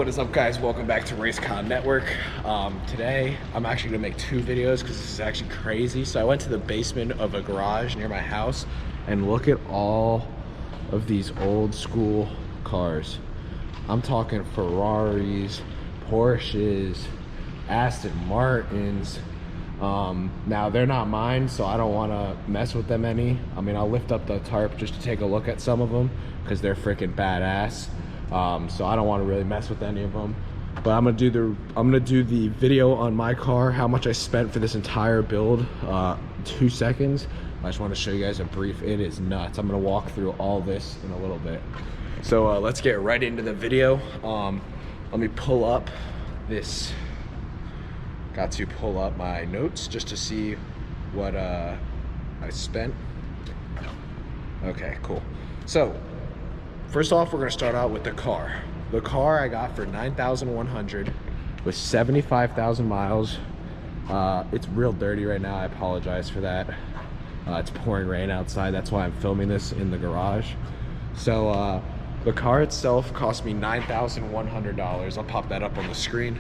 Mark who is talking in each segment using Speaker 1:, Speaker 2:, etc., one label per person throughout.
Speaker 1: what is up, guys? Welcome back to RaceCon Network. Today I'm actually gonna make two videos because this is actually crazy. So I went to the basement of a garage near my house and look at all of these old school cars. I'm talking Ferraris, Porsches, Aston Martins. Now they're not mine, so I don't want to mess with them any. I mean, I'll lift up the tarp just to take a look at some of them because they're freaking badass. So I don't want to really mess with any of them. But I'm gonna do the video on my car, how much I spent for this entire build. 2 seconds. I just want to show you guys a brief. It is nuts. I'm gonna walk through all this in a little bit. So let's get right into the video. Let me pull up this. Got to pull up my notes just to see what I spent. Okay, cool. So first off, we're gonna start out with the car. The car I got for $9,100 with 75,000 miles. It's real dirty right now. I apologize for that. It's pouring rain outside. That's why I'm filming this in the garage. So the car itself cost me $9,100. I'll pop that up on the screen.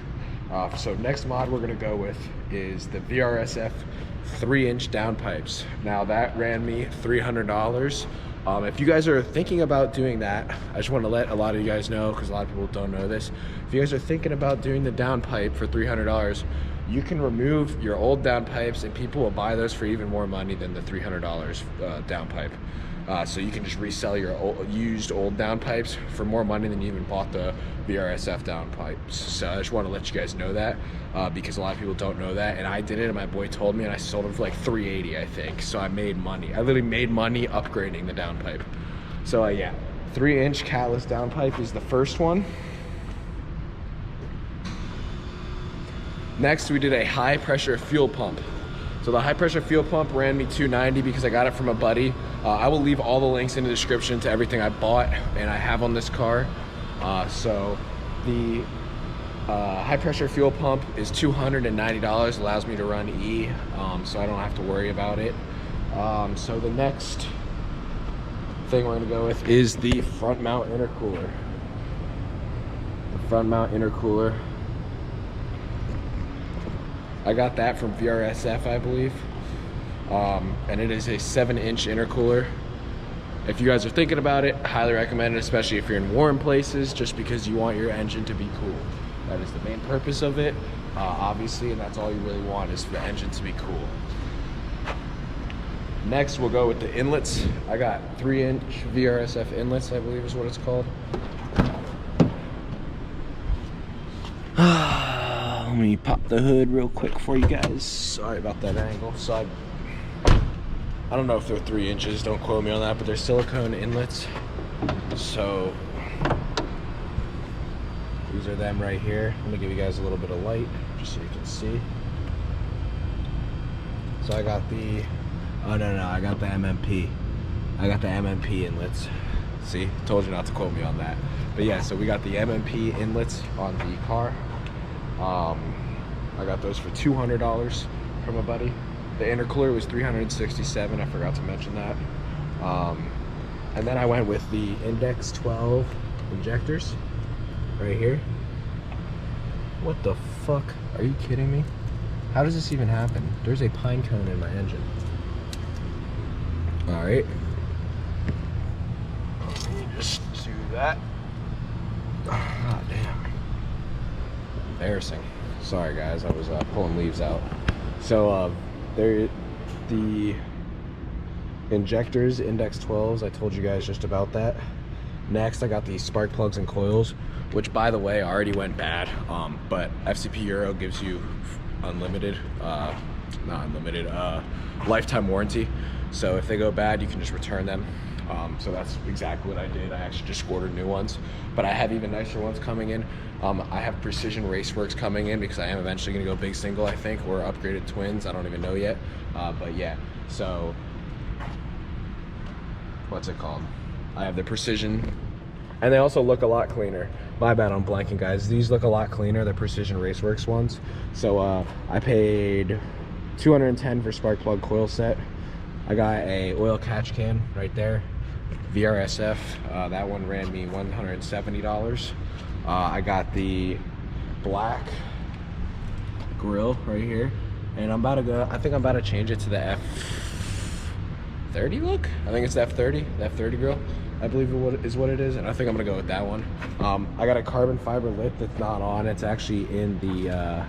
Speaker 1: So next mod we're gonna go with is the VRSF 3-inch downpipes. Now that ran me $300. If you guys are thinking about doing that, I just want to let a lot of you guys know, because a lot of people don't know this. If you guys are thinking about doing the downpipe for $300, you can remove your old downpipes and people will buy those for even more money than the $300 downpipe. So you can just resell your used old downpipes for more money than you even bought the VRSF downpipes. So I just want to let you guys know that, because a lot of people don't know that, and I did it and my boy told me, and I sold them for like $380, I think. So I made money. I literally made money upgrading the downpipe. So yeah, 3-inch CATLESS downpipe is the first one. Next, we did a high pressure fuel pump. So the high pressure fuel pump ran me $290 because I got it from a buddy. I will leave all the links in the description to everything I bought and I have on this car. So the high pressure fuel pump is $290, allows me to run E, so I don't have to worry about it. So the next thing we're gonna go with is the front mount intercooler. The front mount intercooler. I got that from VRSF, I believe. And it is a 7-inch intercooler. If you guys are thinking about it, highly recommend it, especially if you're in warm places, just because you want your engine to be cool. That is the main purpose of it, obviously, and that's all you really want, is for the engine to be cool. Next, we'll go with the inlets. I got 3-inch VRSF inlets, I believe is what it's called. Let me pop the hood real quick for you guys. Sorry about that angle. So I don't know if they're 3 inches, don't quote me on that, but they're silicone inlets. So these are them right here. Let me give you guys a little bit of light just so you can see. So I got the, oh no, I got the MMP. I got the MMP inlets. See, told you not to quote me on that. But yeah, so we got the MMP inlets on the car. I got those for $200 from a buddy. The intercooler was $367, I forgot to mention that. And then I went with the Index 12 injectors right here. What the fuck? Are you kidding me? How does this even happen? There's a pine cone in my engine. All right. Let me just do that. God damn. Embarrassing. Sorry guys, I was pulling leaves out. So the injectors, Index 12s, I told you guys just about that. Next, I got the spark plugs and coils, which by the way already went bad, but FCP Euro gives you unlimited, not unlimited, lifetime warranty. So if they go bad, you can just return them. So that's exactly what I did. I actually just ordered new ones, but I have even nicer ones coming in. I have Precision Raceworks coming in because I am eventually gonna go big single, I think, or upgraded twins. I don't even know yet, but yeah. So what's it called? I have the Precision, and they also look a lot cleaner. My bad on blanking, guys. These look a lot cleaner, the Precision Raceworks ones. So I paid $210 for spark plug coil set. I got a oil catch can right there, VRSF. That one ran me $170. I got the black grill right here, and I'm about to go, I think I'm about to change it to the F30 look. I think it's the F30, the F30 grill, I believe is what it is, and I think I'm gonna go with that one. I got a carbon fiber lip that's not on. It's actually in the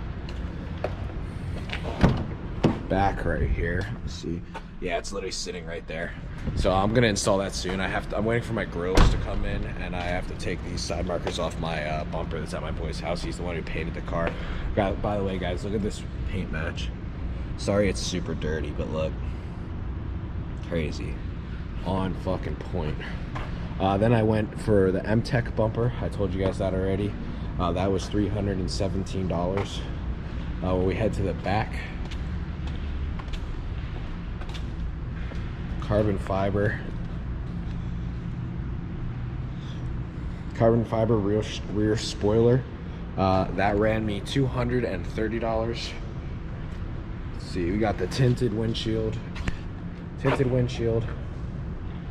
Speaker 1: back right here. Let's see. Yeah, it's literally sitting right there. So I'm gonna install that soon. I'm waiting for my grills to come in, and I have to take these side markers off my bumper that's at my boy's house. He's the one who painted the car. By the way, guys, look at this paint match. Sorry it's super dirty, but look. Crazy. On fucking point. Then I went for the MTECH bumper. I told you guys that already. That was $317. When we head to the back, carbon fiber rear spoiler. That ran me $230. Let's see, we got the tinted windshield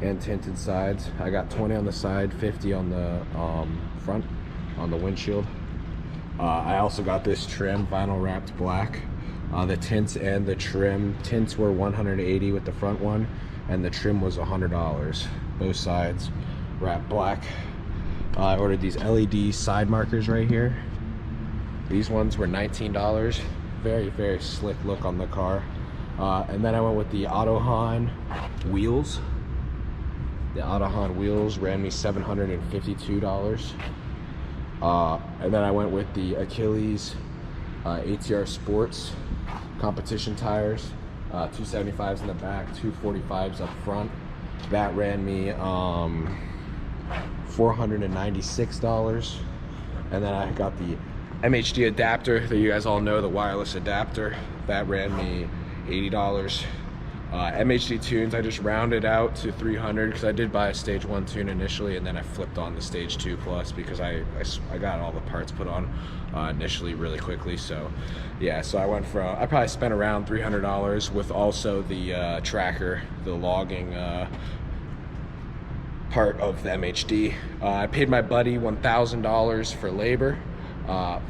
Speaker 1: and tinted sides. I got 20 on the side, 50 on the front on the windshield. I also got this trim, vinyl wrapped black. The tints and the trim, tints were $180 with the front one, and the trim was $100. Both sides wrapped black. I ordered these LED side markers right here. These ones were $19. Very, very slick look on the car. And then I went with the ADOHAN wheels. The ADOHAN wheels ran me $752. And then I went with the Achilles ATR Sports competition tires. 275s in the back, 245s up front. That ran me $496. And then I got the MHD adapter that you guys all know, the wireless adapter. That ran me $80. MHD tunes, I just rounded out to 300 because I did buy a stage 1 tune initially, and then I flipped on the stage 2 plus because I got all the parts put on initially really quickly. So yeah, so I probably spent around $300 with also the tracker, the logging part of the MHD. I paid my buddy $1,000 for labor.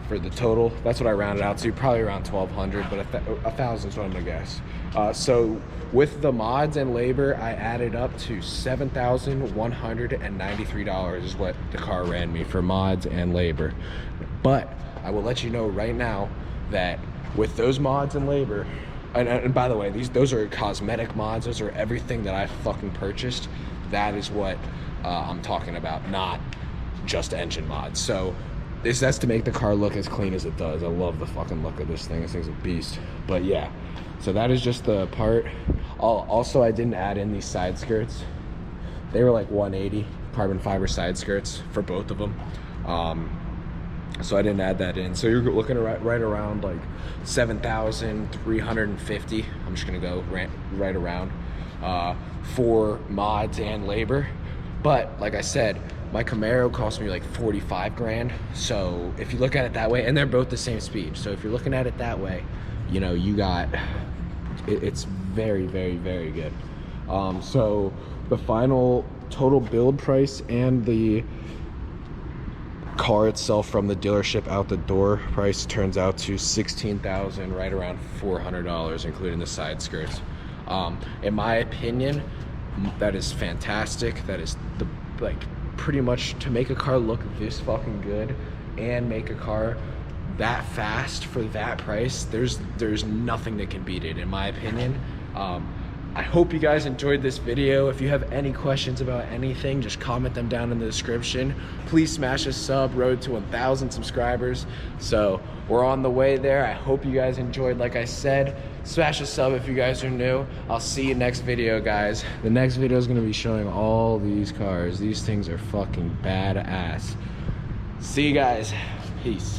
Speaker 1: For the total, that's what I rounded out to, probably around 1,200, but 1,000 is what I'm gonna guess. So with the mods and labor, I added up to $7,193 is what the car ran me for mods and labor. But I will let you know right now that with those mods and labor, and by the way, those are cosmetic mods, those are everything that I fucking purchased. That is what I'm talking about, not just engine mods. So that's to make the car look as clean as it does. I love the fucking look of this thing. This thing's a beast. But yeah, so that is just the part. Also, I didn't add in these side skirts. They were like $180, carbon fiber side skirts for both of them. So I didn't add that in. So you're looking at right around like 7,350. I'm just gonna go right around for mods and labor. But like I said, my Camaro cost me like 45 grand. So if you look at it that way, and they're both the same speed. So if you're looking at it that way, you know, you got, it's very, very, very good. So the final total build price and the car itself from the dealership out the door price turns out to $16,000, right around $400, including the side skirts. In my opinion, that is fantastic. That is pretty much to make a car look this fucking good and make a car that fast for that price. There's nothing that can beat it, in my opinion. I hope you guys enjoyed this video. If you have any questions about anything, just comment them down in the description. Please smash a sub, road to 1,000 subscribers. So we're on the way there. I hope you guys enjoyed. Like I said, smash a sub if you guys are new. I'll see you next video, guys. The next video is gonna be showing all these cars. These things are fucking badass. See you guys, peace.